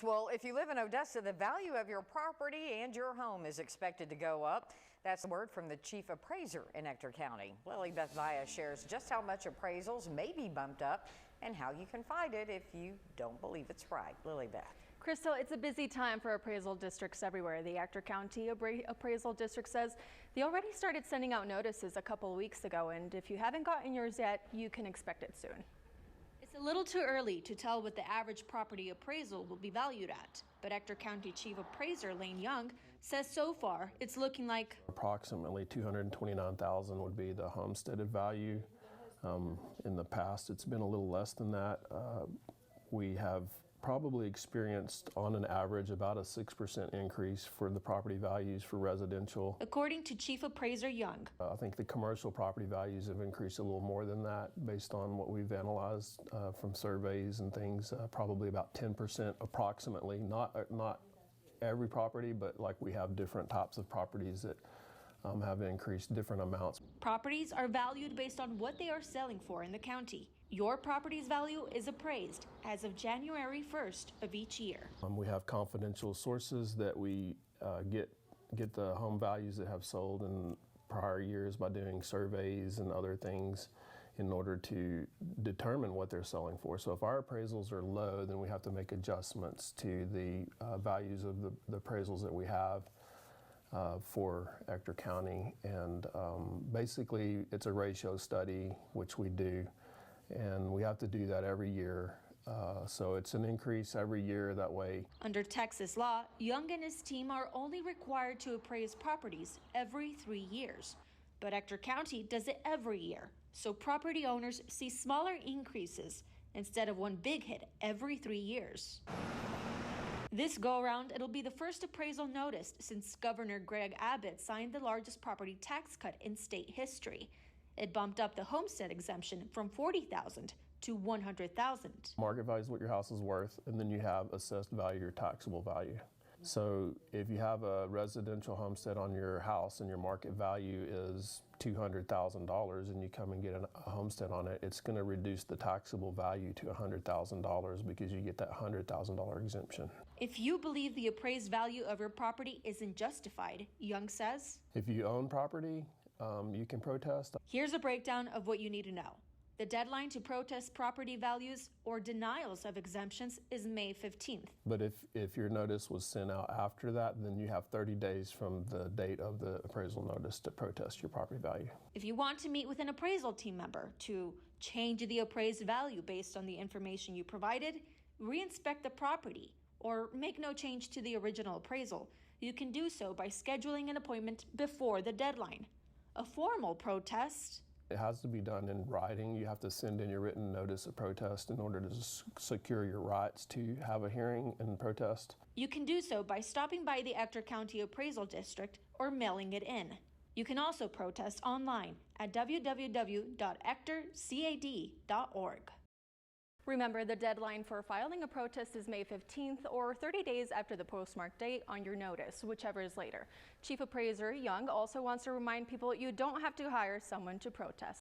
Thanks. Well, if you live in Odessa, the value of your property and your home is expected to go up. That's the word from the chief appraiser in Ector County. Lilybeth Vaya shares just how much appraisals may be bumped up and how you can fight it if you don't believe it's right. Lilybeth. Crystal, it's a busy time for appraisal districts everywhere. The Ector County Appraisal District says they already started sending out notices a couple of weeks ago, and if you haven't gotten yours yet, you can expect it soon. It's a little too early to tell what the average property appraisal will be valued at, but Ector County Chief Appraiser Lane Young says so far it's looking like approximately $229,000 would be the homesteaded value. In the past, it's been a little less than that. We have probably experienced on an average about a 6% increase for the property values for residential. According to Chief Appraiser Young, I think the commercial property values have increased a little more than that based on what we've analyzed from surveys and things, probably about 10% approximately, not every property, but like we have different types of properties that have increased different amounts. Properties are valued based on what they are selling for in the county. Your property's value is appraised as of January 1st of each year. We have confidential sources that we get the home values that have sold in prior years by doing surveys and other things in order to determine what they're selling for. So if our appraisals are low, then we have to make adjustments to the values of the appraisals that we have for Ector County. And basically it's a ratio study, which we do. And we have to do that every year. So it's an increase every year that way. Under Texas law, Young and his team are only required to appraise properties every 3 years. But Ector County does it every year. So property owners see smaller increases instead of one big hit every 3 years. This go-around, it'll be the first appraisal noticed since Governor Greg Abbott signed the largest property tax cut in state history. It bumped up the homestead exemption from $40,000 to $100,000. Market value is what your house is worth, and then you have assessed value, your taxable value. So if you have a residential homestead on your house and your market value is $200,000 and you come and get a homestead on it, it's going to reduce the taxable value to $100,000 because you get that $100,000 exemption. If you believe the appraised value of your property isn't justified, Young says, if you own property, you can protest. Here's a breakdown of what you need to know. The deadline to protest property values or denials of exemptions is May 15th. But if your notice was sent out after that, then you have 30 days from the date of the appraisal notice to protest your property value. If you want to meet with an appraisal team member to change the appraised value based on the information you provided, reinspect the property, or make no change to the original appraisal, you can do so by scheduling an appointment before the deadline. A formal protest, it has to be done in writing. You have to send in your written notice of protest in order to secure your rights to have a hearing and protest. You can do so by stopping by the Ector County Appraisal District or mailing it in. You can also protest online at www.ectorcad.org. Remember, the deadline for filing a protest is May 15th or 30 days after the postmark date on your notice, whichever is later. Chief Appraiser Young also wants to remind people you don't have to hire someone to protest.